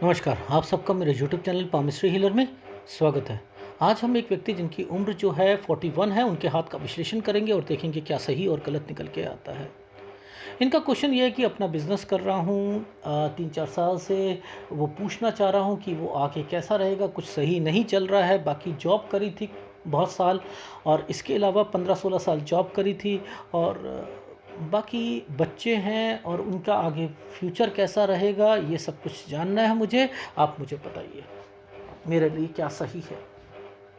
नमस्कार, आप सबका मेरे यूट्यूब चैनल पामिस्ट्री हीलर में स्वागत है। आज हम एक व्यक्ति जिनकी उम्र जो है 41 है, उनके हाथ का विश्लेषण करेंगे और देखेंगे क्या सही और गलत निकल के आता है। इनका क्वेश्चन ये है कि अपना बिज़नेस कर रहा हूँ 3-4 साल से, वो पूछना चाह रहा हूँ कि वो आगे कैसा रहेगा। कुछ सही नहीं चल रहा है। बाकी जॉब करी थी बहुत साल और इसके अलावा 15-16 साल जॉब करी थी और बाकी बच्चे हैं और उनका आगे फ्यूचर कैसा रहेगा, ये सब कुछ जानना है मुझे। आप मुझे बताइए मेरे लिए क्या सही है।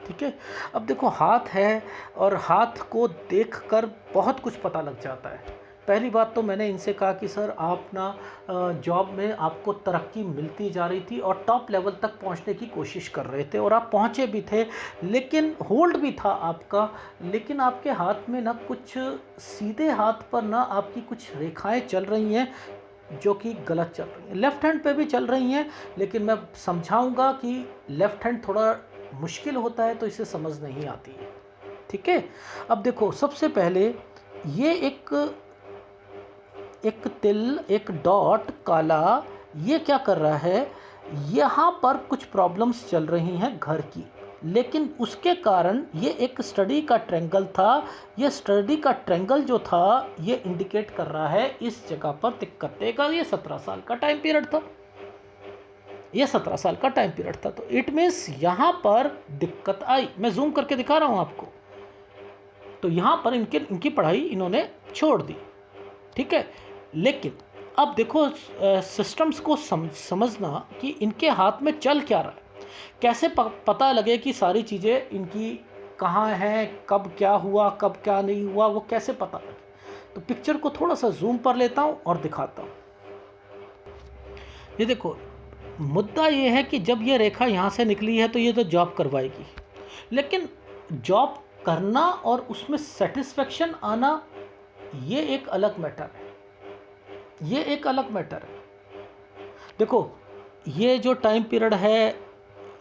ठीक है। अब देखो, हाथ है और हाथ को देखकर बहुत कुछ पता लग जाता है। पहली बात तो मैंने इनसे कहा कि सर आप ना जॉब में आपको तरक्की मिलती जा रही थी और टॉप लेवल तक पहुंचने की कोशिश कर रहे थे और आप पहुंचे भी थे, लेकिन होल्ड भी था आपका। लेकिन आपके हाथ में ना कुछ सीधे हाथ पर ना आपकी कुछ रेखाएं चल रही हैं जो कि गलत चल रही हैं। लेफ़्ट हैंड पे भी चल रही हैं, लेकिन मैं समझाऊंगा कि लेफ़्ट हैंड थोड़ा मुश्किल होता है तो इसे समझ नहीं आती है। ठीक है। अब देखो, सबसे पहले ये एक तिल, एक डॉट काला, ये क्या कर रहा है, यहाँ पर कुछ प्रॉब्लम्स चल रही हैं घर की, लेकिन उसके कारण ये एक स्टडी का ट्रायंगल था। ये स्टडी का ट्रायंगल जो था ये इंडिकेट कर रहा है इस जगह पर दिक्कत देगा। ये 17 साल का टाइम पीरियड था, ये 17 साल का टाइम पीरियड था, तो इट मीन्स यहाँ पर दिक्कत आई। मैं जूम करके दिखा रहा हूँ आपको। तो यहाँ पर इनकी पढ़ाई इन्होंने छोड़ दी। ठीक है। लेकिन अब देखो, सिस्टम्स को समझना कि इनके हाथ में चल क्या रहा है, कैसे पता लगे कि सारी चीज़ें इनकी कहाँ हैं, कब क्या हुआ कब क्या नहीं हुआ, वो कैसे पता लगे। तो पिक्चर को थोड़ा सा जूम पर लेता हूँ और दिखाता हूँ। ये देखो, मुद्दा ये है कि जब ये रेखा यहाँ से निकली है तो ये तो जॉब करवाएगी, लेकिन जॉब करना और उसमें सेटिस्फेक्शन आना ये एक अलग मैटर है। ये एक अलग मैटर है। देखो, ये जो टाइम पीरियड है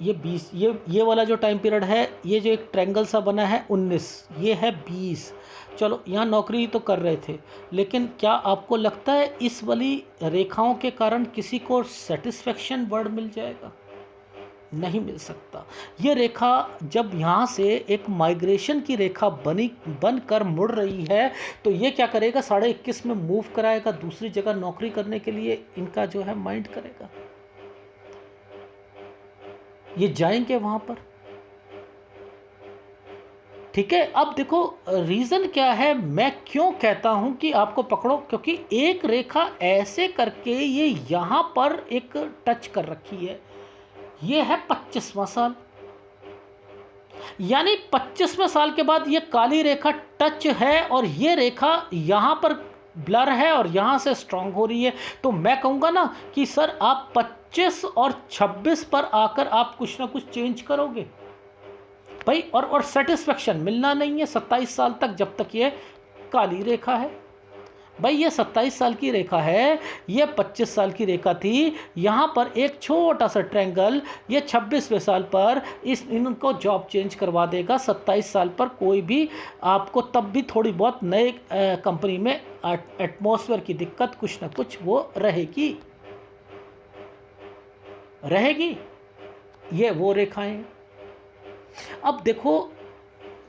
ये 20, ये वाला जो टाइम पीरियड है, ये जो एक ट्रायंगल सा बना है 19, ये है 20। चलो, यहाँ नौकरी तो कर रहे थे, लेकिन क्या आपको लगता है इस वाली रेखाओं के कारण किसी को सेटिस्फेक्शन वर्ड मिल जाएगा? नहीं मिल सकता। ये रेखा जब यहाँ से एक माइग्रेशन की रेखा बनकर मुड़ रही है, तो ये क्या करेगा, 21.5 में मूव कराएगा दूसरी जगह नौकरी करने के लिए। इनका जो है माइंड करेगा, ये जाएंगे वहाँ पर। ठीक है। अब देखो, रीज़न क्या है, मैं क्यों कहता हूँ कि आपको पकड़ो, क्योंकि एक रेखा ऐसे करके ये यहाँ पर एक टच कर रखी है। ये है 25वां साल, यानी 25वें साल के बाद ये काली रेखा टच है और ये रेखा यहाँ पर ब्लर है और यहाँ से स्ट्रांग हो रही है। तो मैं कहूँगा ना कि सर आप 25 और 26 पर आकर आप कुछ ना कुछ चेंज करोगे भाई, और सेटिस्फेक्शन मिलना नहीं है 27 साल तक, जब तक ये काली रेखा है। भाई ये 27 साल की रेखा है, ये 25 साल की रेखा थी। यहाँ पर एक छोटा सा ट्रायंगल, ये 26वें साल पर इनको जॉब चेंज करवा देगा। 27 साल पर कोई भी आपको तब भी थोड़ी बहुत नए कंपनी में एटमॉस्फेयर की दिक्कत कुछ ना कुछ वो रहेगी। ये वो रेखाएं। अब देखो,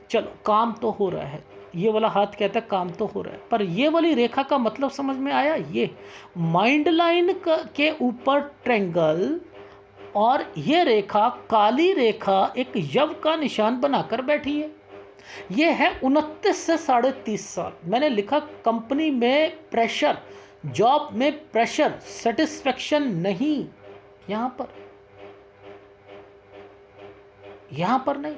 चलो काम तो हो रहा है, ये वाला हाथ कहता है काम तो हो रहा है, पर ये वाली रेखा का मतलब समझ में आया? ये माइंड लाइन के ऊपर ट्रायंगल और ये रेखा, काली रेखा, एक यव का निशान बनाकर बैठी है। ये है 29 से 30.5 साल। मैंने लिखा कंपनी में प्रेशर, जॉब में प्रेशर, सेटिस्फेक्शन नहीं, यहां पर नहीं।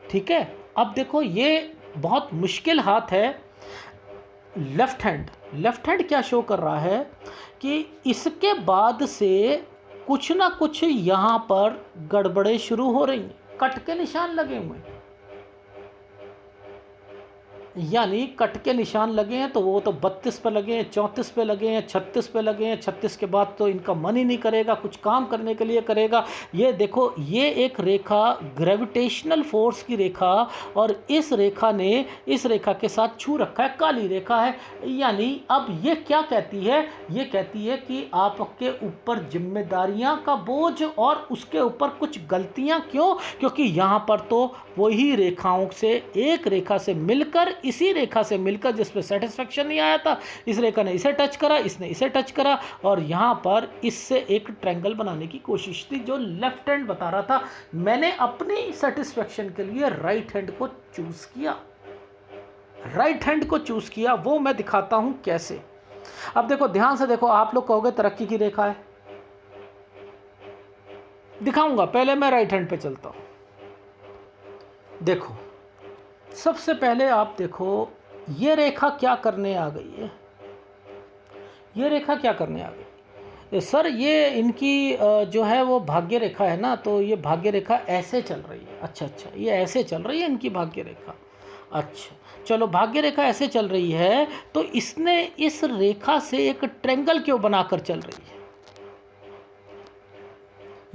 ठीक है। अब देखो, ये बहुत मुश्किल हाथ है, लेफ्ट हैंड क्या शो कर रहा है कि इसके बाद से कुछ ना कुछ यहाँ पर गड़बड़े शुरू हो रही हैं, कट के निशान लगे हुए हैं। यानी कट के निशान लगे हैं तो वो तो 32 पे लगे हैं, 34 पे लगे हैं, 36 पे लगे हैं। 36 के बाद तो इनका मन ही नहीं करेगा कुछ काम करने के लिए करेगा। ये देखो, ये एक रेखा ग्रेविटेशनल फोर्स की रेखा, और इस रेखा ने इस रेखा के साथ छू रखा है, काली रेखा है। यानी अब ये क्या कहती है? ये कहती है कि आपके ऊपर जिम्मेदारियां का बोझ और उसके ऊपर कुछ गलतियां। क्यों? क्योंकि यहाँ पर तो वही रेखाओं से, एक रेखा से मिलकर, इसी रेखा से मिलकर जिस पे सेटिस्फेक्शन नहीं आया था, इस रेखा ने इसे टच करा, इसने इसे टच करा, और यहाँ पर इससे एक ट्रायंगल बनाने की कोशिश थी जो लेफ्ट हैंड बता रहा था। मैंने अपनी सेटिस्फेक्शन के लिए राइट हैंड को चूज किया, राइट हैंड को चूज किया। वो मैं दिखाता हूं कैसे। अब देखो, ध्यान से देखो। आप लोग कहोगे तरक्की की रेखा है, दिखाऊंगा। पहले मैं राइट हैंड पे चलता हूं। देखो, सबसे पहले आप देखो, ये रेखा क्या करने आ गई है? ये रेखा क्या करने आ गई? सर, ये इनकी जो है वो भाग्य रेखा है ना, तो ये भाग्य रेखा ऐसे चल रही है। अच्छा, ये ऐसे चल रही है इनकी भाग्य रेखा। अच्छा, चलो, भाग्य रेखा ऐसे चल रही है, तो इसने इस रेखा से एक ट्रायंगल क्यों बनाकर चल रही है?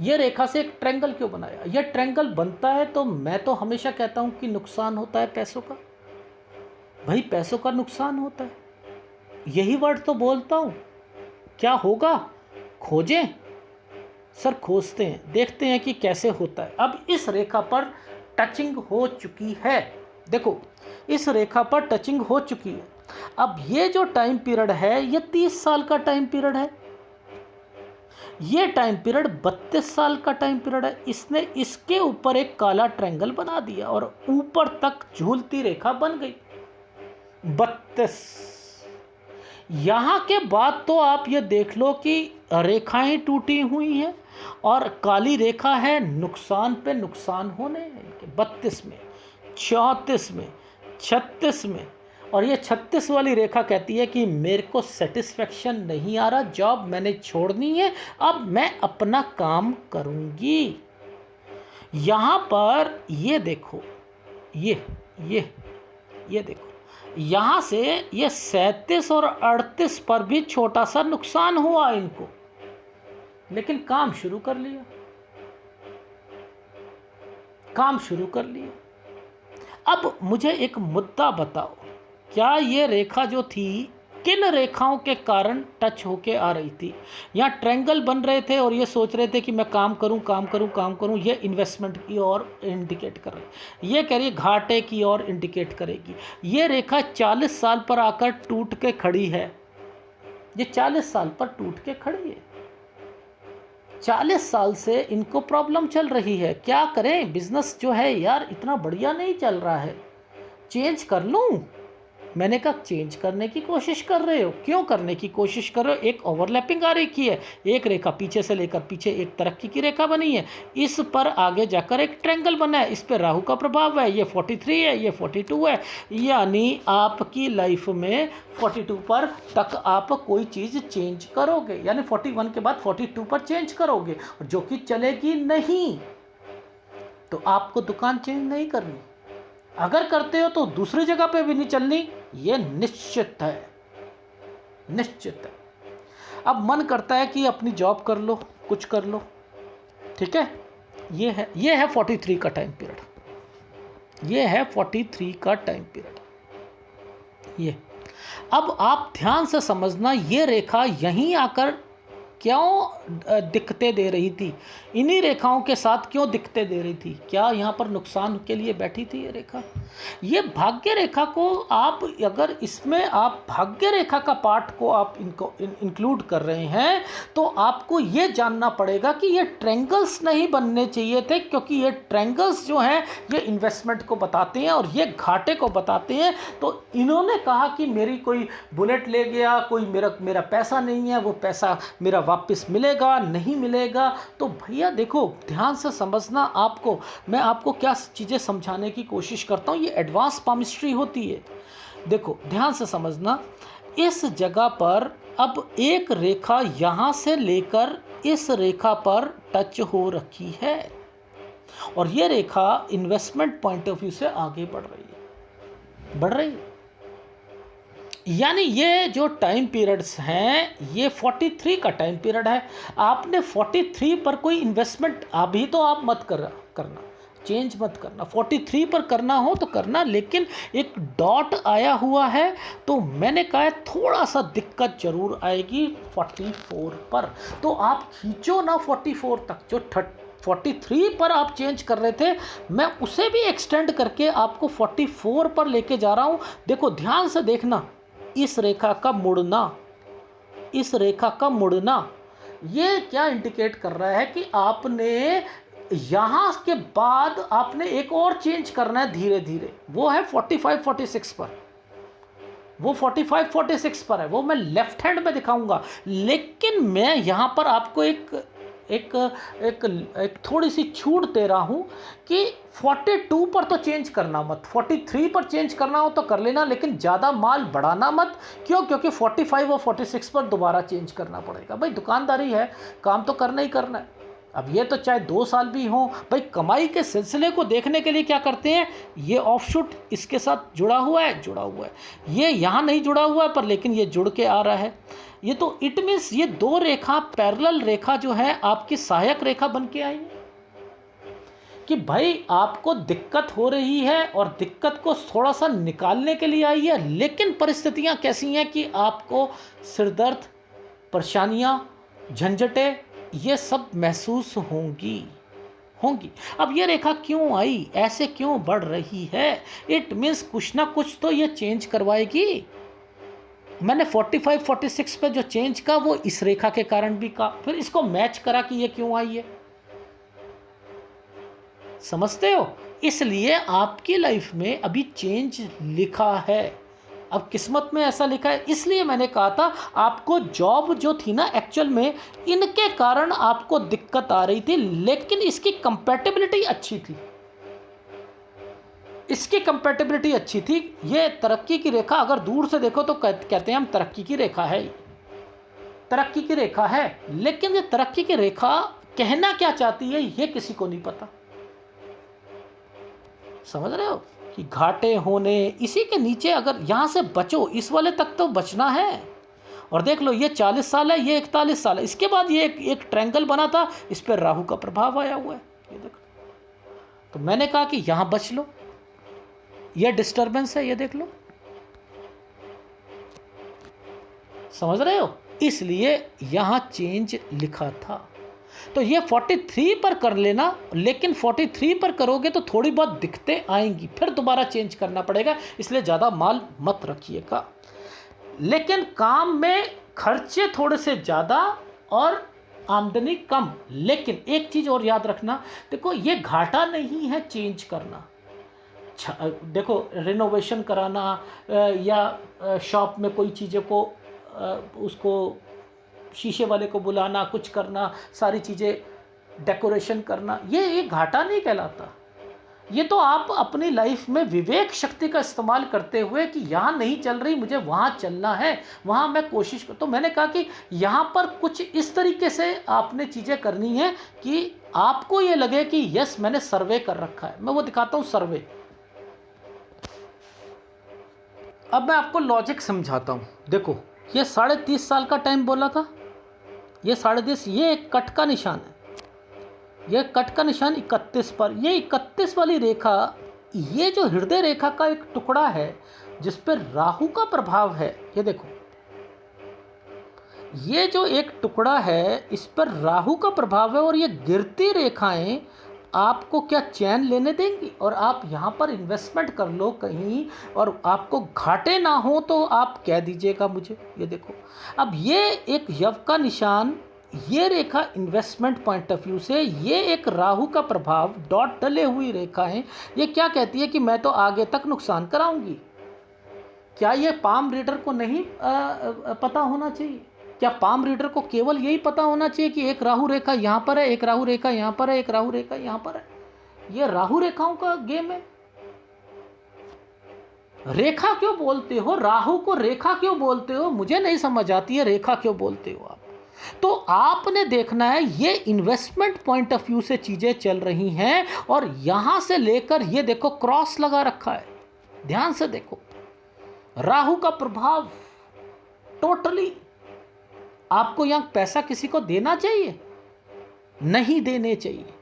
ये रेखा से एक ट्रायंगल क्यों बनाया? ये ट्रायंगल बनता है तो मैं तो हमेशा कहता हूं कि नुकसान होता है पैसों का। भाई, पैसों का नुकसान होता है, यही वर्ड तो बोलता हूं। क्या होगा? खोजें सर, खोजते हैं, देखते हैं कि कैसे होता है। अब इस रेखा पर टचिंग हो चुकी है। देखो, इस रेखा पर टचिंग हो चुकी है। अब ये जो टाइम पीरियड है, ये 30 साल का टाइम पीरियड है। ये टाइम पीरियड 32 साल का टाइम पीरियड है। इसने इसके ऊपर एक काला ट्रायंगल बना दिया और ऊपर तक झूलती रेखा बन गई 32। यहां के बाद तो आप ये देख लो कि रेखाएं टूटी हुई हैं और काली रेखा है, नुकसान पे नुकसान होने हैं। 32 में, 34 में, 36 में, और ये 36 वाली रेखा कहती है कि मेरे को सेटिस्फेक्शन नहीं आ रहा, जॉब मैंने छोड़नी है, अब मैं अपना काम करूंगी। यहां पर ये देखो, ये देखो, यहां से ये 37 और 38 पर भी छोटा सा नुकसान हुआ इनको, लेकिन काम शुरू कर लिया, काम शुरू कर लिया। अब मुझे एक मुद्दा बताओ, क्या ये रेखा जो थी किन रेखाओं के कारण टच होके आ रही थी? यहाँ ट्रायंगल बन रहे थे और ये सोच रहे थे कि मैं काम करूं, काम करूं, काम करूं। ये इन्वेस्टमेंट की ओर इंडिकेट कर रही है, ये कह रही है घाटे की ओर इंडिकेट करेगी। ये रेखा 40 साल पर आकर टूट के खड़ी है, ये 40 साल पर टूट के खड़ी है। 40 साल से इनको प्रॉब्लम चल रही है। क्या करें? बिजनेस जो है यार इतना बढ़िया नहीं चल रहा है, चेंज कर लूं? मैंने कहा चेंज करने की कोशिश कर रहे हो? क्यों करने की कोशिश कर रहे हो? एक ओवरलैपिंग आ रखी है, एक रेखा पीछे से लेकर पीछे एक तरक्की की रेखा बनी है, इस पर आगे जाकर एक ट्रायंगल बना है, इस पर राहु का प्रभाव है, ये 43 है, ये 42 है। यानी आपकी लाइफ में 42 पर तक आप कोई चीज़ चेंज करोगे, यानी 41 के बाद 42 पर चेंज करोगे, जो कि चलेगी नहीं। तो आपको दुकान चेंज नहीं करनी, अगर करते हो तो दूसरी जगह पे भी नहीं चलनी, ये निश्चित है, निश्चित है। अब मन करता है कि अपनी जॉब कर लो, कुछ कर लो, ठीक है। ये है 43 का टाइम पीरियड, ये है 43 का टाइम पीरियड। ये अब आप ध्यान से समझना, ये रेखा यहीं आकर क्यों दिक्कतें दे रही थी, इन्हीं रेखाओं के साथ क्यों दिक्कतें दे रही थी? क्या यहाँ पर नुकसान के लिए बैठी थी ये रेखा? ये भाग्य रेखा को आप, अगर इसमें आप भाग्य रेखा का पार्ट को आप इनको इंक्लूड कर रहे हैं, तो आपको ये जानना पड़ेगा कि ये ट्रायंगल्स नहीं बनने चाहिए थे, क्योंकि ये ट्रायंगल्स जो हैं ये इन्वेस्टमेंट को बताते हैं और ये घाटे को बताते हैं। तो इन्होंने कहा कि मेरी कोई बुलेट ले गया, कोई मेरा पैसा नहीं है, वो पैसा मेरा वापस मिलेगा नहीं मिलेगा। तो भैया देखो, ध्यान से समझना, मैं आपको क्या चीज़ें समझाने की कोशिश करता हूँ, ये एडवांस पामिस्ट्री होती है। देखो ध्यान से समझना, इस जगह पर अब एक रेखा यहाँ से लेकर इस रेखा पर टच हो रखी है और ये रेखा इन्वेस्टमेंट पॉइंट ऑफ व्यू से आगे बढ़ रही है। बढ़ रही है। यानी ये जो टाइम पीरियड्स हैं, ये 43 का टाइम पीरियड है। आपने 43 पर कोई इन्वेस्टमेंट अभी तो आप मत करना, चेंज मत करना। 43 पर करना हो तो करना, लेकिन एक डॉट आया हुआ है तो मैंने कहा है थोड़ा सा दिक्कत जरूर आएगी 44 पर। तो आप खींचो ना 44 तक। जो 43 पर आप चेंज कर रहे थे, मैं उसे भी एक्सटेंड करके आपको 44 पर लेके जा रहा हूँ। देखो ध्यान से देखना, इस रेखा का मुड़ना, इस रेखा का मुड़ना, ये क्या इंडिकेट कर रहा है कि आपने यहाँ के बाद आपने एक और चेंज करना है धीरे धीरे। वो है 45-46 पर, वो 45-46 पर है, वो मैं लेफ्ट हैंड में दिखाऊंगा। लेकिन मैं यहाँ पर आपको एक थोड़ी सी छूट दे रहा हूँ कि 42 पर तो चेंज करना मत, 43 पर चेंज करना हो तो कर लेना, लेकिन ज़्यादा माल बढ़ाना मत। क्यों? क्योंकि 45 और 46 पर दोबारा चेंज करना पड़ेगा। भाई दुकानदारी है, काम तो करना ही करना है। अब ये तो चाहे 2 साल भी हों, भाई कमाई के सिलसिले को देखने के लिए क्या करते हैं, ये ऑफशूट इसके साथ जुड़ा हुआ है, ये यहाँ नहीं जुड़ा हुआ है पर लेकिन ये जुड़ के आ रहा है। ये तो इट मीन्स ये 2 रेखा पैरेलल रेखा जो है आपकी सहायक रेखा बन के आई है कि भाई आपको दिक्कत हो रही है और दिक्कत को थोड़ा सा निकालने के लिए आई है। लेकिन परिस्थितियाँ कैसी हैं कि आपको सिरदर्द, परेशानियाँ, झंझटें ये सब महसूस होंगी। अब ये रेखा क्यों आई, ऐसे क्यों बढ़ रही है? इट मीन्स कुछ ना कुछ तो ये चेंज करवाएगी। मैंने 45-46 पे जो चेंज का वो इस रेखा के कारण भी कहा, फिर इसको मैच करा कि ये क्यों आई है। समझते हो? इसलिए आपकी लाइफ में अभी चेंज लिखा है। अब किस्मत में ऐसा लिखा है, इसलिए मैंने कहा था आपको जॉब जो थी ना, एक्चुअल में इनके कारण आपको दिक्कत आ रही थी, लेकिन इसकी कंपैटिबिलिटी अच्छी थी, इसकी कंपैटिबिलिटी अच्छी थी। ये तरक्की की रेखा अगर दूर से देखो तो कहते हैं हम तरक्की की रेखा है, तरक्की की रेखा है। लेकिन ये तरक्की की रेखा कहना क्या चाहती है ये किसी को नहीं पता। समझ रहे हो कि घाटे होने, इसी के नीचे अगर यहाँ से बचो, इस वाले तक तो बचना है। और देख लो ये 40 साल है, ये 41 साल है, इसके बाद ये एक ट्रायंगल बना था, इस पर राहु का प्रभाव आया हुआ है, ये देखो। तो मैंने कहा कि यहाँ बच लो, ये डिस्टर्बेंस है, ये देख लो। समझ रहे हो? इसलिए यहाँ चेंज लिखा था। तो ये 43 पर कर लेना, लेकिन 43 पर करोगे तो थोड़ी बहुत दिक्कतें आएंगी, फिर दोबारा चेंज करना पड़ेगा, इसलिए ज़्यादा माल मत रखिएगा। लेकिन काम में खर्चे थोड़े से ज़्यादा और आमदनी कम। लेकिन एक चीज़ और याद रखना, देखो ये घाटा नहीं है चेंज करना। देखो रिनोवेशन कराना या शॉप में कोई चीज़ों को उसको शीशे वाले को बुलाना, कुछ करना, सारी चीज़ें डेकोरेशन करना, ये घाटा नहीं कहलाता। ये तो आप अपनी लाइफ में विवेक शक्ति का इस्तेमाल करते हुए कि यहाँ नहीं चल रही, मुझे वहाँ चलना है, वहाँ मैं कोशिश कर। तो मैंने कहा कि यहाँ पर कुछ इस तरीके से आपने चीज़ें करनी है कि आपको ये लगे कि यस मैंने सर्वे कर रखा है। मैं वो दिखाता हूँ सर्वे। अब मैं आपको लॉजिक समझाता हूँ। देखो ये 30.5 साल का टाइम बोला था, ये 30.5, ये एक कट का निशान है, ये कट का निशान 31 पर, ये 31 वाली रेखा, ये जो हृदय रेखा का एक टुकड़ा है जिस पर राहु का प्रभाव है, ये देखो ये जो एक टुकड़ा है इस पर राहु का प्रभाव है। और ये गिरती रेखाएं आपको क्या चैन लेने देंगी? और आप यहाँ पर इन्वेस्टमेंट कर लो कहीं और आपको घाटे ना हो तो आप कह दीजिएगा मुझे। ये देखो अब ये एक यव का निशान, ये रेखा इन्वेस्टमेंट पॉइंट ऑफ व्यू से, ये एक राहु का प्रभाव, डॉट डले हुई रेखा है। ये क्या कहती है कि मैं तो आगे तक नुकसान कराऊंगी। क्या ये पाम रीडर को नहीं पता होना चाहिए? क्या पाम रीडर को केवल यही पता होना चाहिए कि एक राहु रेखा यहाँ पर है, एक राहु रेखा यहाँ पर है, एक राहु रेखा यहाँ पर है? ये राहु रेखाओं का गेम है। रेखा क्यों बोलते हो? राहु को रेखा क्यों बोलते हो? मुझे नहीं समझ आती है, रेखा क्यों बोलते हो आप? तो आपने देखना है ये इन्वेस्टमेंट पॉइंट ऑफ व्यू से चीजें चल रही हैं। और यहां से लेकर ये देखो क्रॉस लगा रखा है, ध्यान से देखो, राहु का प्रभाव टोटली। आपको यहाँ पैसा किसी को देना चाहिए, नहीं देने चाहिए।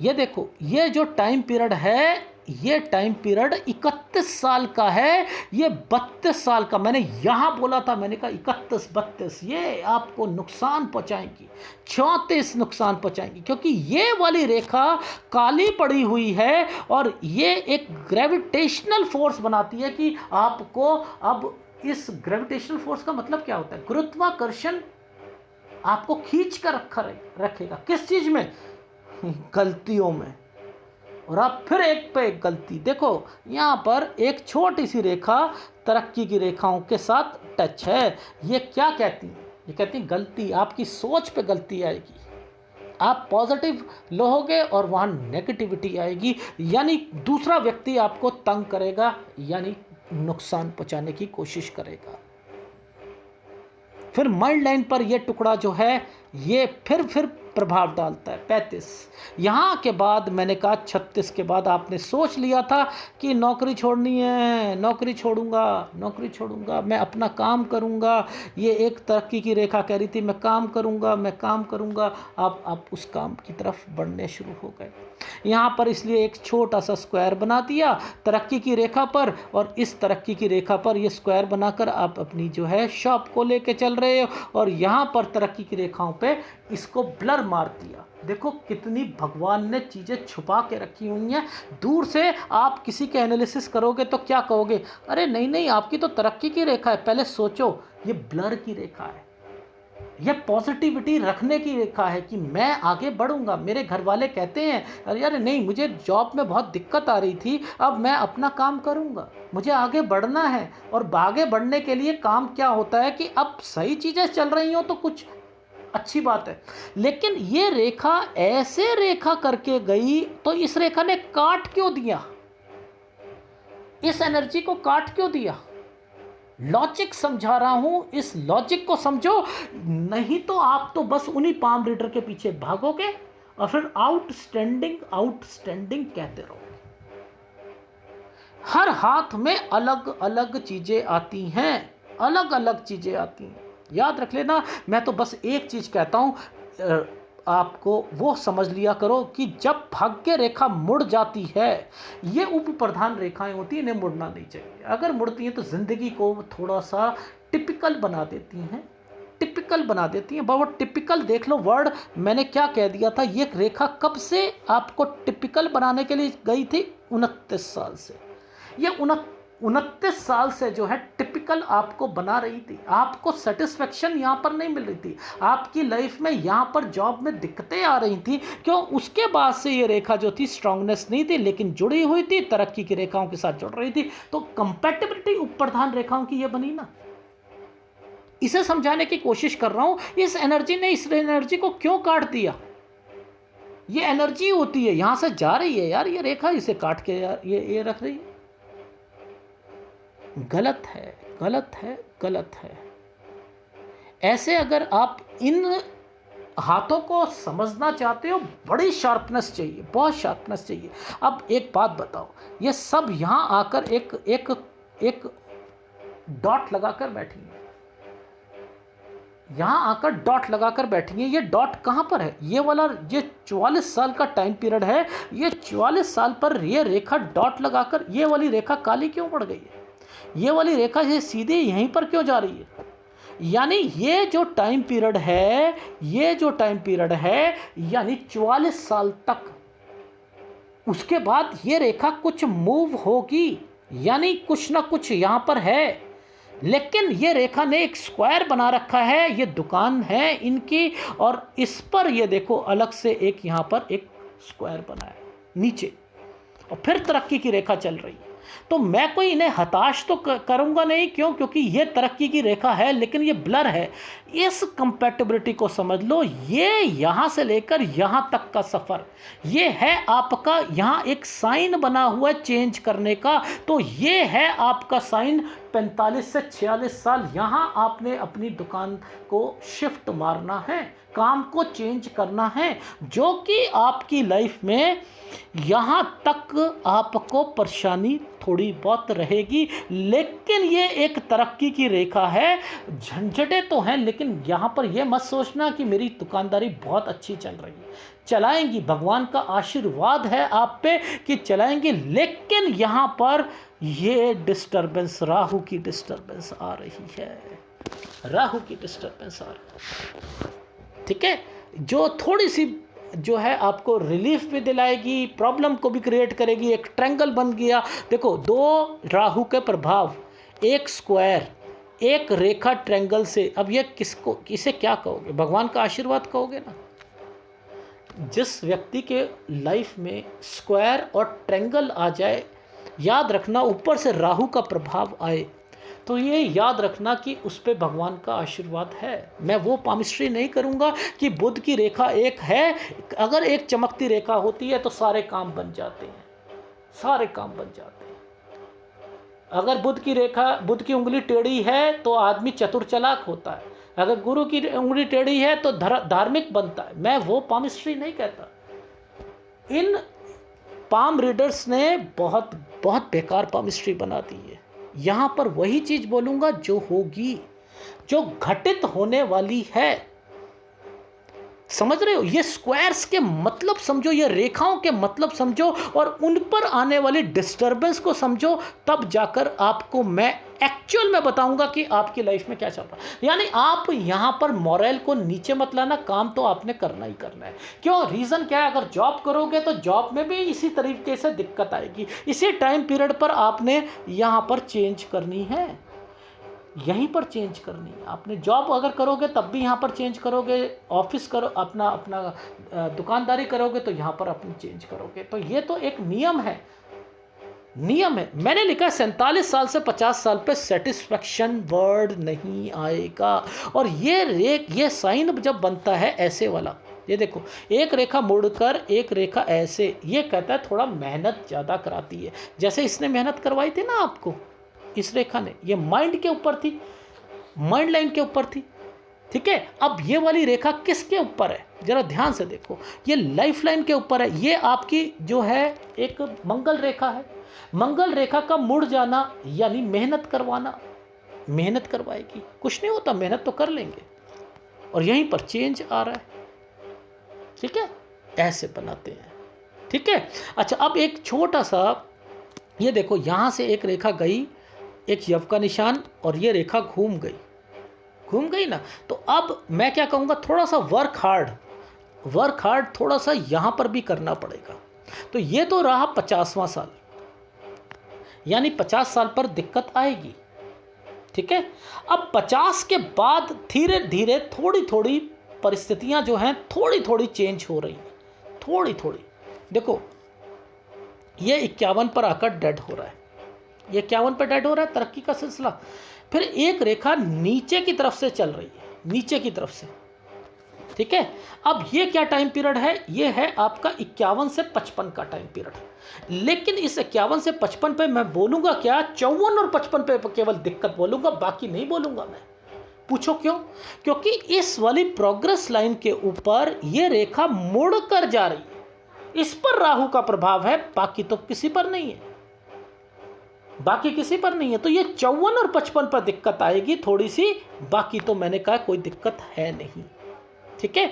ये देखो, ये जो टाइम पीरियड है, ये टाइम पीरियड 31 साल का है, ये 32 साल का। मैंने यहाँ बोला था, मैंने कहा 31 32, ये आपको नुकसान पहुँचाएंगी, 34 नुकसान पहुँचाएंगी, क्योंकि ये वाली रेखा काली पड़ी हुई है और ये एक ग्रेविटेशनल फोर्स बनाती है कि आपको, अब इस ग्रेविटेशनल फोर्स का मतलब क्या होता है? गुरुत्वाकर्षण आपको खींच कर रखेगा। किस चीज में? गलतियों में। और आप फिर एक पे एक गलती देखो, यहाँ पर एक छोटी सी रेखा तरक्की की रेखाओं के साथ टच है। ये क्या कहती है? ये कहती है गलती, आपकी सोच पे गलती आएगी, आप पॉजिटिव लोगे और वहाँ नेगेटिविटी आएगी, यानी दूसरा व्यक्ति आपको तंग करेगा, यानी नुकसान पहुँचाने की कोशिश करेगा। फिर माइंड लाइन पर यह टुकड़ा जो है ये फिर प्रभाव डालता है। 35 यहाँ के बाद मैंने कहा 36 के बाद आपने सोच लिया था कि नौकरी छोड़नी है, नौकरी छोड़ूंगा, मैं अपना काम करूंगा। ये एक तरक्की की रेखा कह रही थी मैं काम करूंगा। आप उस काम की तरफ बढ़ने शुरू हो गए। यहाँ पर इसलिए एक छोटा सा स्क्वायर बना दिया तरक्की की रेखा पर, और इस तरक्की की रेखा पर ये स्क्वायर बनाकर आप अपनी जो है शॉप को लेके चल रहे हो, और यहाँ पर तरक्की की रेखाओं पे इसको ब्लर मार दिया। देखो कितनी भगवान ने चीज़ें छुपा के रखी हुई हैं। दूर से आप किसी के एनालिसिस करोगे तो क्या कहोगे? अरे नहीं, आपकी तो तरक्की की रेखा है। पहले सोचो, ये ब्लर की रेखा है, यह पॉजिटिविटी रखने की रेखा है कि मैं आगे बढ़ूंगा। मेरे घर वाले कहते हैं अरे यार नहीं, मुझे जॉब में बहुत दिक्कत आ रही थी, अब मैं अपना काम करूंगा, मुझे आगे बढ़ना है। और आगे बढ़ने के लिए काम क्या होता है कि अब सही चीज़ें चल रही हो तो कुछ अच्छी बात है, लेकिन ये रेखा ऐसे रेखा करके गई तो इस रेखा ने काट क्यों दिया? इस एनर्जी को काट क्यों दिया? लॉजिक समझा रहा हूं, इस लॉजिक को समझो, नहीं तो आप तो बस उन्हीं पाम रीडर के पीछे भागोगे और फिर आउटस्टैंडिंग कहते रहोगे। हर हाथ में अलग अलग चीजें आती हैं, अलग अलग चीजें आती हैं। याद रख लेना, मैं तो बस एक चीज कहता हूं, आपको वो समझ लिया करो कि जब भाग्य रेखा मुड़ जाती है, ये उप प्रधान रेखाएं होती हैं, इन्हें मुड़ना नहीं चाहिए। अगर मुड़ती हैं तो ज़िंदगी को थोड़ा सा टिपिकल बना देती हैं, वो टिपिकल देख लो वर्ड मैंने क्या कह दिया था। ये रेखा कब से आपको टिपिकल बनाने के लिए गई थी? 29 साल से। ये 29 साल से जो है टिपिकल आपको बना रही थी। आपको सेटिस्फेक्शन यहाँ पर नहीं मिल रही थी, आपकी लाइफ में यहाँ पर जॉब में दिक्कतें आ रही थी। क्यों? उसके बाद से ये रेखा जो थी स्ट्रांगनेस नहीं थी, लेकिन जुड़ी हुई थी, तरक्की की रेखाओं के साथ जुड़ रही थी। तो कंपैटिबिलिटी उप प्रधान रेखाओं की ये बनी ना। इसे समझाने की कोशिश कर रहा हूँ। इस एनर्जी ने इस एनर्जी को क्यों काट दिया? ये एनर्जी होती है, यहाँ से जा रही है यार, ये रेखा इसे काट के यार ये रख रही है। गलत है। ऐसे अगर आप इन हाथों को समझना चाहते हो, बड़ी शार्पनेस चाहिए, बहुत शार्पनेस चाहिए। अब एक बात बताओ, ये सब यहाँ आकर एक डॉट लगाकर बैठी है, यहाँ आकर डॉट लगाकर बैठी है। ये डॉट कहाँ पर है? ये वाला ये 44 साल का टाइम पीरियड है, ये 44 साल पर ये रेखा डॉट लगाकर, ये वाली रेखा काली क्यों पड़ गई है? ये वाली रेखा ये सीधे यहीं पर क्यों जा रही है? यानी ये जो टाइम पीरियड है यानी 44 साल तक, उसके बाद ये रेखा कुछ मूव होगी, यानी कुछ ना कुछ यहाँ पर है। लेकिन ये रेखा ने एक स्क्वायर बना रखा है, ये दुकान है इनकी, और इस पर ये देखो अलग से एक यहाँ पर एक स्क्वायर बना है नीचे, और फिर तरक्की की रेखा चल रही है। तो मैं कोई इन्हें हताश तो करूंगा नहीं। क्यों? क्योंकि ये तरक्की की रेखा है, लेकिन ये ब्लर है। इस कंपैटिबिलिटी को समझ लो। ये यहाँ से लेकर यहाँ तक का सफ़र, ये है आपका, यहाँ एक साइन बना हुआ है चेंज करने का, तो ये है आपका साइन 45 से 46 साल यहाँ आपने अपनी दुकान को शिफ्ट मारना है, काम को चेंज करना है, जो कि आपकी लाइफ में यहाँ तक आपको परेशानी थोड़ी बहुत रहेगी, लेकिन ये एक तरक्की की रेखा है। झंझटें तो हैं, लेकिन यहाँ पर यह मत सोचना कि मेरी दुकानदारी बहुत अच्छी चल रही है। चलाएंगी, भगवान का आशीर्वाद है आप पे कि चलाएंगे, लेकिन यहाँ पर ये डिस्टर्बेंस, राहु की डिस्टर्बेंस आ रही है, राहु की डिस्टर्बेंस आ रही है। ठीक है, जो थोड़ी सी जो है आपको रिलीफ भी दिलाएगी, प्रॉब्लम को भी क्रिएट करेगी। एक ट्रायंगल बन गया, देखो दो राहु के प्रभाव, एक स्क्वायर, एक रेखा ट्रायंगल से। अब ये किसको, किसे क्या कहोगे, भगवान का आशीर्वाद कहोगे ना। जिस व्यक्ति के लाइफ में स्क्वायर और ट्रायंगल आ जाए, याद रखना ऊपर से राहु का प्रभाव आए, तो ये याद रखना कि उस पर भगवान का आशीर्वाद है। मैं वो पामिस्ट्री नहीं करूँगा कि बुध की रेखा एक है, अगर एक चमकती रेखा होती है तो सारे काम बन जाते हैं, सारे काम बन जाते हैं। अगर बुध की रेखा, बुध की उंगली टेढ़ी है तो आदमी चतुर चालाक होता है, अगर गुरु की उंगली टेढ़ी है तो धार्मिक बनता है। मैं वो पामिस्ट्री नहीं कहता। इन पाम रीडर्स ने बहुत बहुत बेकार पामिस्ट्री बना दी है। यहाँ पर वही चीज़ बोलूँगा जो होगी, जो घटित होने वाली है। समझ रहे हो, ये स्क्वायर्स के मतलब समझो, ये रेखाओं के मतलब समझो, और उन पर आने वाली डिस्टर्बेंस को समझो, तब जाकर आपको मैं एक्चुअल में बताऊंगा कि आपकी लाइफ में क्या चल रहा है। यानी आप यहाँ पर मॉरल को नीचे मत लाना, काम तो आपने करना ही करना है। क्यों, रीज़न क्या है, अगर जॉब करोगे तो जॉब में भी इसी तरीके से दिक्कत आएगी। इसी टाइम पीरियड पर आपने यहाँ पर चेंज करनी है, यहीं पर चेंज करनी है आपने। जॉब अगर करोगे तब भी यहाँ पर चेंज करोगे, ऑफिस करो, अपना दुकानदारी करोगे तो यहाँ पर अपनी चेंज करोगे। तो ये तो एक नियम है, नियम है। मैंने लिखा 47 साल से 50 साल पे सेटिस्फैक्शन वर्ड नहीं आएगा। और ये साइन जब बनता है ऐसे वाला, ये देखो एक रेखा मुड़कर एक रेखा ऐसे, ये कहता है थोड़ा मेहनत ज़्यादा कराती है। जैसे इसने मेहनत करवाई थी ना आपको, इस रेखा ने, ये माइंड के ऊपर थी, माइंड लाइन के ऊपर थी। ठीक है, अब ये वाली रेखा किसके ऊपर है, जरा ध्यान से देखो, ये लाइफ लाइन के ऊपर है। ये आपकी जो है एक मंगल रेखा है। मंगल रेखा का मुड़ जाना यानी मेहनत करवाना, मेहनत करवाएगी, कुछ नहीं होता, मेहनत तो कर लेंगे। और यहीं पर चेंज आ रहा है। ठीक है, ऐसे बनाते हैं। ठीक है, अच्छा अब एक छोटा सा, ये देखो यहाँ से एक रेखा गई, एक यव का निशान, और ये रेखा घूम गई ना। तो अब मैं क्या कहूँगा, थोड़ा सा वर्क हार्ड थोड़ा सा यहाँ पर भी करना पड़ेगा। तो ये तो रहा 50वां साल, यानी 50 साल पर दिक्कत आएगी। ठीक है, अब 50 के बाद धीरे धीरे थोड़ी थोड़ी परिस्थितियाँ जो हैं थोड़ी थोड़ी चेंज हो रही हैं, थोड़ी थोड़ी। देखो ये 51 पर आकर डेड हो रहा है, ये 51 पर डेड हो रहा है, तरक्की का सिलसिला। फिर एक रेखा नीचे की तरफ से चल रही है, नीचे की तरफ से। ठीक है, अब ये क्या टाइम पीरियड है, ये है आपका 51 से 55 का टाइम पीरियड। लेकिन इस 51 से 55 पे मैं बोलूँगा क्या, 54 और 55 पे केवल दिक्कत बोलूँगा, बाकी नहीं बोलूँगा मैं। पूछो क्यों, क्योंकि इस वाली प्रोग्रेस लाइन के ऊपर ये रेखा मुड़ कर जा रही है, इस पर राहु का प्रभाव है, बाकी तो किसी पर नहीं है, बाकी किसी पर नहीं है। तो ये 54 और 55 पर दिक्कत आएगी थोड़ी सी, बाकी तो मैंने कहा कोई दिक्कत है नहीं। ठीक है,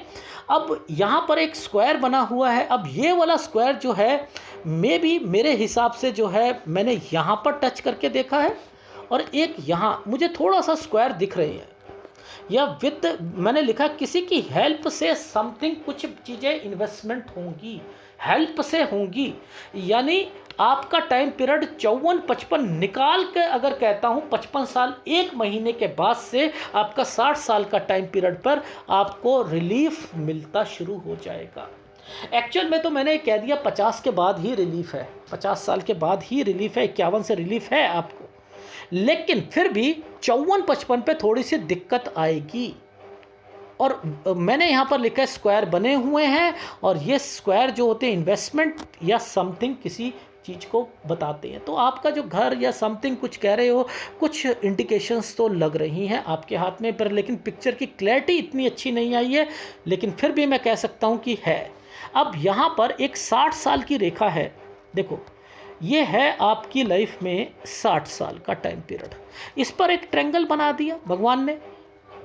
अब यहाँ पर एक स्क्वायर बना हुआ है। अब ये वाला स्क्वायर जो है मेरे हिसाब से जो है, मैंने यहाँ पर टच करके देखा है, और एक यहाँ मुझे थोड़ा सा स्क्वायर दिख रही है, या विद मैंने लिखा किसी की हेल्प से समथिंग, कुछ चीज़ें इन्वेस्टमेंट होंगी, हेल्प से होंगी। यानी आपका टाइम पीरियड 54-55 निकाल के अगर कहता हूँ 55 साल 1 महीने के बाद से आपका 60 साल का टाइम पीरियड पर आपको रिलीफ मिलता शुरू हो जाएगा। एक्चुअल में तो मैंने कह दिया 50 के बाद ही रिलीफ है, 50 साल के बाद ही रिलीफ है, 51 से रिलीफ है आपको। लेकिन फिर भी 54-55 पे थोड़ी सी दिक्कत आएगी। और मैंने यहाँ पर लिखा है स्क्वायर बने हुए हैं, और ये स्क्वायर जो होते हैं इन्वेस्टमेंट या समथिंग, किसी चीज़ को बताते हैं। तो आपका जो घर या समथिंग कुछ कह रहे हो, कुछ इंडिकेशंस तो लग रही हैं आपके हाथ में, पर लेकिन पिक्चर की क्लैरिटी इतनी अच्छी नहीं आई है, लेकिन फिर भी मैं कह सकता हूँ कि है। अब यहाँ पर एक 60 साल की रेखा है। देखो, ये है आपकी लाइफ में 60 साल का टाइम पीरियड। इस पर एक ट्रायंगल बना दिया भगवान ने,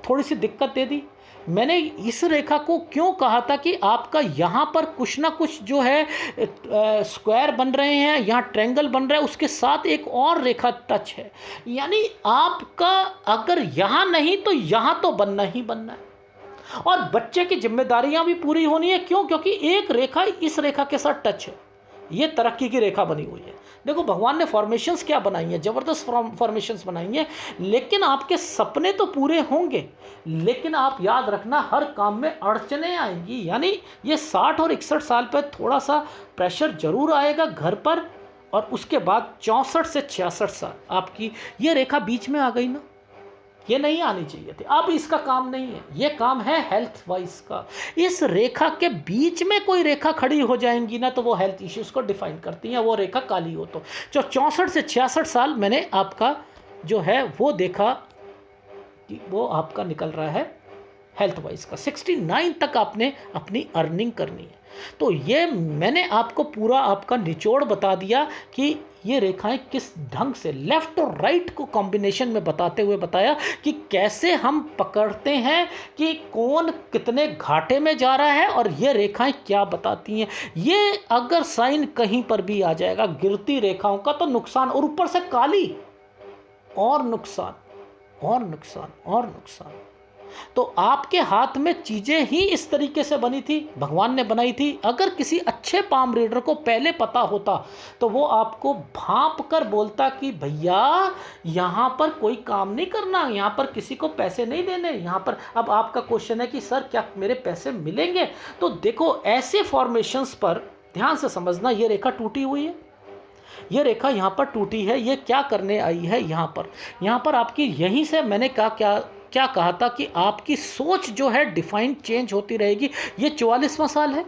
थोड़ी सी दिक्कत दे दी। मैंने इस रेखा को क्यों कहा था कि आपका यहाँ पर कुछ ना कुछ जो है स्क्वायर बन रहे हैं, यहाँ ट्रायंगल बन रहा है, उसके साथ एक और रेखा टच है। यानी आपका अगर यहाँ नहीं तो यहाँ तो बनना ही बनना है। और बच्चे की जिम्मेदारियां भी पूरी होनी है। क्यों? क्योंकि एक रेखा इस रेखा के साथ टच है, ये तरक्की की रेखा बनी हुई है। देखो, भगवान ने फॉर्मेशंस क्या बनाई हैं, ज़बरदस्त फॉर्मेशंस बनाई हैं। लेकिन आपके सपने तो पूरे होंगे, लेकिन आप याद रखना हर काम में अड़चने आएंगी। यानी ये 60 और 61 साल पर थोड़ा सा प्रेशर जरूर आएगा घर पर, और उसके बाद 64 से 66 साल आपकी ये रेखा बीच में आ गई ना, ये नहीं आनी चाहिए थी। अब इसका काम नहीं है, ये काम है हेल्थ वाइज का। इस रेखा के बीच में कोई रेखा खड़ी हो जाएंगी ना, तो वो हेल्थ इश्यूज को डिफाइन करती हैं। वो रेखा काली हो तो जो 64 से 66 साल मैंने आपका जो है वो देखा कि वो आपका निकल रहा है हेल्थ वाइज का। 69 तक आपने अपनी अर्निंग करनी है। तो ये मैंने आपको पूरा आपका निचोड़ बता दिया कि ये रेखाएं किस ढंग से लेफ्ट और राइट को कॉम्बिनेशन में बताते हुए बताया कि कैसे हम पकड़ते हैं कि कौन कितने घाटे में जा रहा है, और ये रेखाएं क्या बताती हैं। ये अगर साइन कहीं पर भी आ जाएगा गिरती रेखाओं का, तो नुकसान, और ऊपर से काली, और नुकसान और नुकसान और नुकसान। तो आपके हाथ में चीज़ें ही इस तरीके से बनी थी, भगवान ने बनाई थी। अगर किसी अच्छे पाम रीडर को पहले पता होता तो वो आपको भांप कर बोलता कि भैया यहाँ पर कोई काम नहीं करना, यहाँ पर किसी को पैसे नहीं देने, यहाँ पर। अब आपका क्वेश्चन है कि सर क्या मेरे पैसे मिलेंगे? तो देखो, ऐसे फॉर्मेशंस पर ध्यान से समझना, ये रेखा टूटी हुई है, ये रेखा यहाँ पर टूटी है। ये क्या करने आई है यहाँ पर आपकी, यहीं से मैंने क्या कहा था कि आपकी सोच जो है डिफाइन चेंज होती रहेगी। ये 44वां साल है।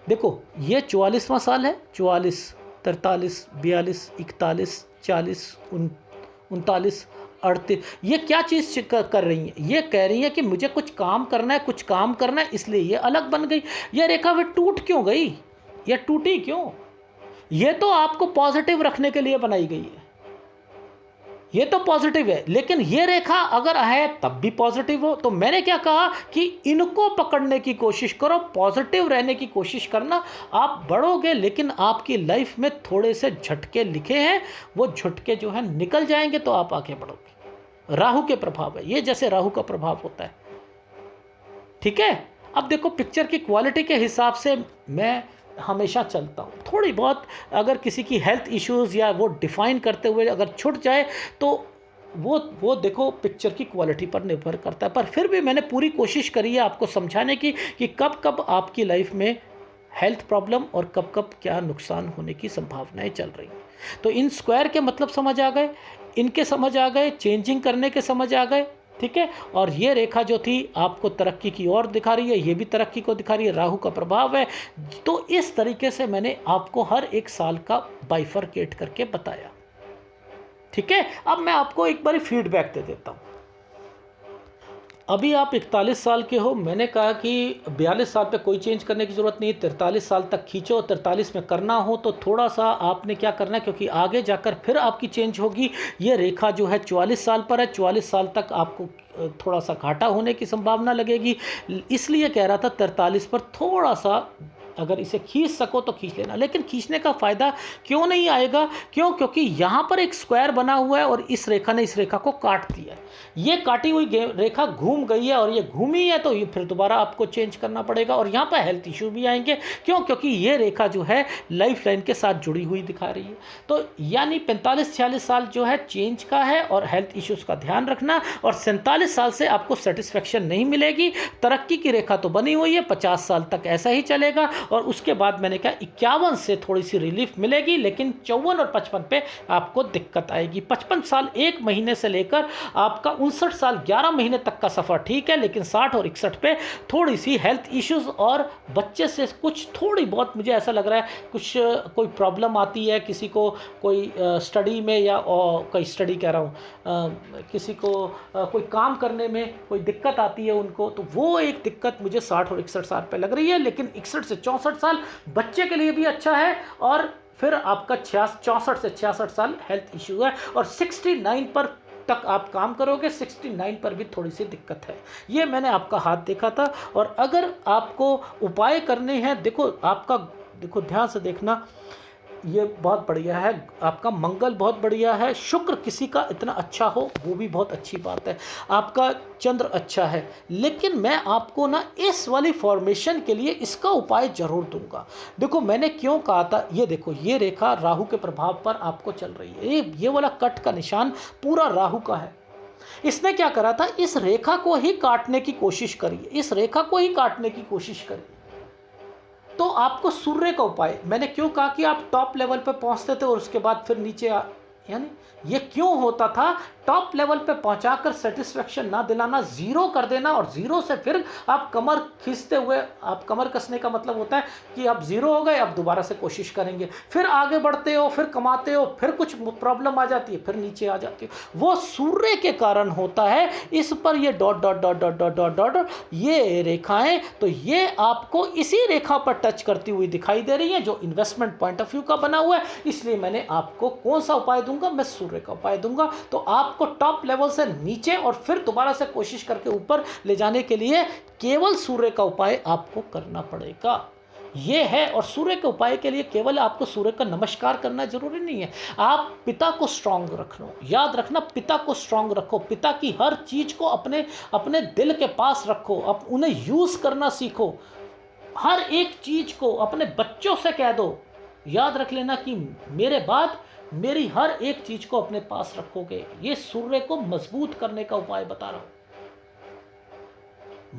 देखो, ये 44वां साल है। 44, 43, 42, 41, 40, 39, 38। ये क्या चीज़ कर रही हैं? ये कह रही हैं कि मुझे कुछ काम करना है, कुछ काम करना है, इसलिए ये अलग बन गई। ये रेखा वे टूट क्यों गई? ये टूटी क्यों? ये तो आपको पॉजिटिव रखने के लिए बनाई गई है, ये तो पॉजिटिव है। लेकिन ये रेखा अगर है तब भी पॉजिटिव हो। तो मैंने क्या कहा कि इनको पकड़ने की कोशिश करो, पॉजिटिव रहने की कोशिश करना, आप बढ़ोगे। लेकिन आपकी लाइफ में थोड़े से झटके लिखे हैं, वो झटके जो है निकल जाएंगे तो आप आगे बढ़ोगे। राहु के प्रभाव है ये, जैसे राहु का प्रभाव होता है, ठीक है। अब देखो, पिक्चर की क्वालिटी के हिसाब से मैं हमेशा चलता हूँ। थोड़ी बहुत अगर किसी की हेल्थ इश्यूज़ या वो डिफ़ाइन करते हुए अगर छूट जाए तो वो देखो पिक्चर की क्वालिटी पर निर्भर करता है। पर फिर भी मैंने पूरी कोशिश करी है आपको समझाने की कि कब कब आपकी लाइफ में हेल्थ प्रॉब्लम और कब कब क्या नुकसान होने की संभावनाएं चल रही हैं। तो इन स्क्वायर के मतलब समझ आ गए, इनके समझ आ गए, चेंजिंग करने के समझ आ गए, ठीक है। और ये रेखा जो थी आपको तरक्की की ओर दिखा रही है, ये भी तरक्की को दिखा रही है, राहु का प्रभाव है। तो इस तरीके से मैंने आपको हर एक साल का बाइफरकेट करके बताया, ठीक है। अब मैं आपको एक बार फीडबैक दे देता हूँ। अभी आप 41 साल के हो, मैंने कहा कि 42 साल पे कोई चेंज करने की ज़रूरत नहीं, 43 साल तक खींचो। 43 में करना हो तो थोड़ा सा आपने क्या करना है, क्योंकि आगे जाकर फिर आपकी चेंज होगी। ये रेखा जो है 44 साल पर है, 44 साल तक आपको थोड़ा सा घाटा होने की संभावना लगेगी। इसलिए कह रहा था 43 पर थोड़ा सा अगर इसे खींच सको तो खींच लेना। लेकिन खींचने का फ़ायदा क्यों नहीं आएगा? क्यों? क्योंकि यहाँ पर एक स्क्वायर बना हुआ है और इस रेखा ने इस रेखा को काट दिया है। ये काटी हुई रेखा घूम गई है और ये घूमी है, तो ये फिर दोबारा आपको चेंज करना पड़ेगा। और यहाँ पर हेल्थ इशू भी आएंगे। क्यों? क्योंकि ये रेखा जो है लाइफ लाइन के साथ जुड़ी हुई दिखा रही है। तो यानी 45-46 साल जो है चेंज का है और हेल्थ इश्यूज़ का ध्यान रखना। और 47 साल से आपको सेटिस्फेक्शन नहीं मिलेगी। तरक्की की रेखा तो बनी हुई है, 50 साल तक ऐसा ही चलेगा। और उसके बाद मैंने कहा 51 से थोड़ी सी रिलीफ मिलेगी, लेकिन 54 और 55 पे आपको दिक्कत आएगी। 55 साल 1 महीने से लेकर आपका 59 साल 11 महीने तक का सफ़र ठीक है, लेकिन 60 और 61 पे थोड़ी सी हेल्थ इश्यूज़ और बच्चे से कुछ थोड़ी बहुत मुझे ऐसा लग रहा है कुछ कोई प्रॉब्लम आती है, किसी को कोई स्टडी में या कोई स्टडी कह रहा हूँ किसी को कोई काम करने में कोई दिक्कत आती है उनको, तो वो एक दिक्कत मुझे 60 और 61 साल पे लग रही है। लेकिन 61 से 64 साल बच्चे के लिए भी अच्छा है, और फिर आपका 64 से 66 साल हेल्थ इश्यू है, और 69 पर तक आप काम करोगे, 69 पर भी थोड़ी सी दिक्कत है। ये मैंने आपका हाथ देखा था। और अगर आपको उपाय करने हैं, देखो ध्यान से देखना, ये बहुत बढ़िया है, आपका मंगल बहुत बढ़िया है, शुक्र किसी का इतना अच्छा हो वो भी बहुत अच्छी बात है, आपका चंद्र अच्छा है। लेकिन मैं आपको ना इस वाली फॉर्मेशन के लिए इसका उपाय जरूर दूंगा। देखो मैंने क्यों कहा था, ये देखो ये रेखा राहु के प्रभाव पर आपको चल रही है, ये वाला कट का निशान पूरा राहु का है। इसने क्या करा था, इस रेखा को ही काटने की कोशिश करिए, इस रेखा को ही काटने की कोशिश करिए। तो आपको सूर्य का उपाय, मैंने क्यों कहा कि आप टॉप लेवल पे पहुंचते थे और उसके बाद फिर नीचे यानी ये क्यों होता था, टॉप लेवल पे पहुंचाकर सेटिस्फेक्शन ना दिलाना, जीरो कर देना, और जीरो से फिर आप कमर खींचते हुए, आप कमर कसने का मतलब होता है कि आप जीरो हो गए, अब दोबारा से कोशिश करेंगे, फिर आगे बढ़ते हो, फिर कमाते हो, फिर कुछ प्रॉब्लम आ जाती है, फिर नीचे आ जाती हो। वो सूर्य के कारण होता है। इस पर ये dot dot dot dot dot dot dot ये रेखाएं, तो ये आपको इसी रेखा पर टच करती हुई दिखाई दे रही है, जो इन्वेस्टमेंट पॉइंट ऑफ व्यू का बना हुआ है। इसलिए मैंने आपको कौन सा उपाय दूंगा, मैं सूर्य का उपाय दूंगा। तो आपको टॉप लेवल से नीचे और फिर दोबारा से कोशिश करके ऊपर ले जाने के लिए केवल सूर्य का उपाय आपको करना पड़ेगा, ये है। और सूर्य के उपाय के लिए केवल आपको सूर्य का नमस्कार करना जरूरी नहीं है, आप पिता को स्ट्रांग रखो, याद रखना पिता को स्ट्रांग रखो, पिता की हर चीज को अपने अपने दिल के पास रखो, उन्हें यूज करना सीखो, हर एक चीज को अपने बच्चों से कह दो, याद रख लेना कि मेरे बाद मेरी हर एक चीज को अपने पास रखोगे। ये सूर्य को मजबूत करने का उपाय बता रहा हूं।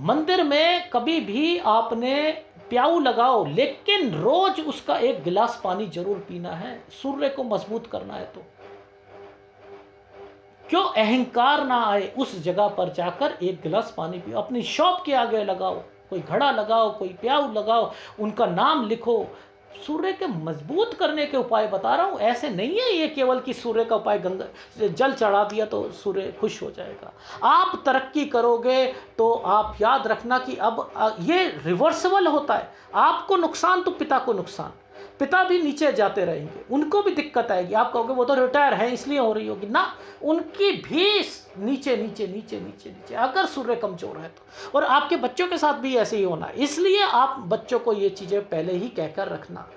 मंदिर में कभी भी आपने प्याऊ लगाओ, लेकिन रोज उसका 1 गिलास पानी जरूर पीना है, सूर्य को मजबूत करना है। तो क्यों अहंकार ना आए, उस जगह पर जाकर 1 गिलास पानी पियो, अपनी शॉप के आगे लगाओ, कोई घड़ा लगाओ, कोई प्याऊ लगाओ, उनका नाम लिखो। सूर्य के मजबूत करने के उपाय बता रहा हूं, ऐसे नहीं है ये केवल कि सूर्य का उपाय गंगा जल चढ़ा दिया तो सूर्य खुश हो जाएगा। आप तरक्की करोगे तो आप याद रखना कि अब ये रिवर्सिबल होता है, आपको नुकसान तो पिता को नुकसान, पिता भी नीचे जाते रहेंगे, उनको भी दिक्कत आएगी। आप कहोगे वो तो रिटायर है इसलिए हो रही होगी ना, उनकी भी नीचे नीचे नीचे नीचे नीचे अगर सूर्य कमजोर है तो। और आपके बच्चों के साथ भी ऐसे ही होना है, इसलिए आप बच्चों को ये चीजें पहले ही कहकर रखना,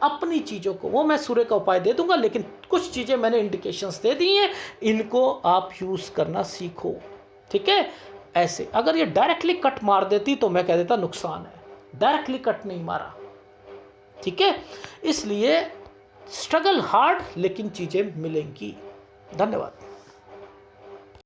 अपनी चीजों को। वो मैं सूर्य का उपाय दे दूंगा, लेकिन कुछ चीजें मैंने इंडिकेशंस दे दी हैं, इनको आप यूज करना सीखो, ठीक है। ऐसे अगर ये डायरेक्टली कट मार देती तो मैं कह देता नुकसान है, डायरेक्टली कट नहीं मारा, ठीक है। इसलिए स्ट्रगल हार्ड, लेकिन चीजें मिलेंगी। धन्यवाद।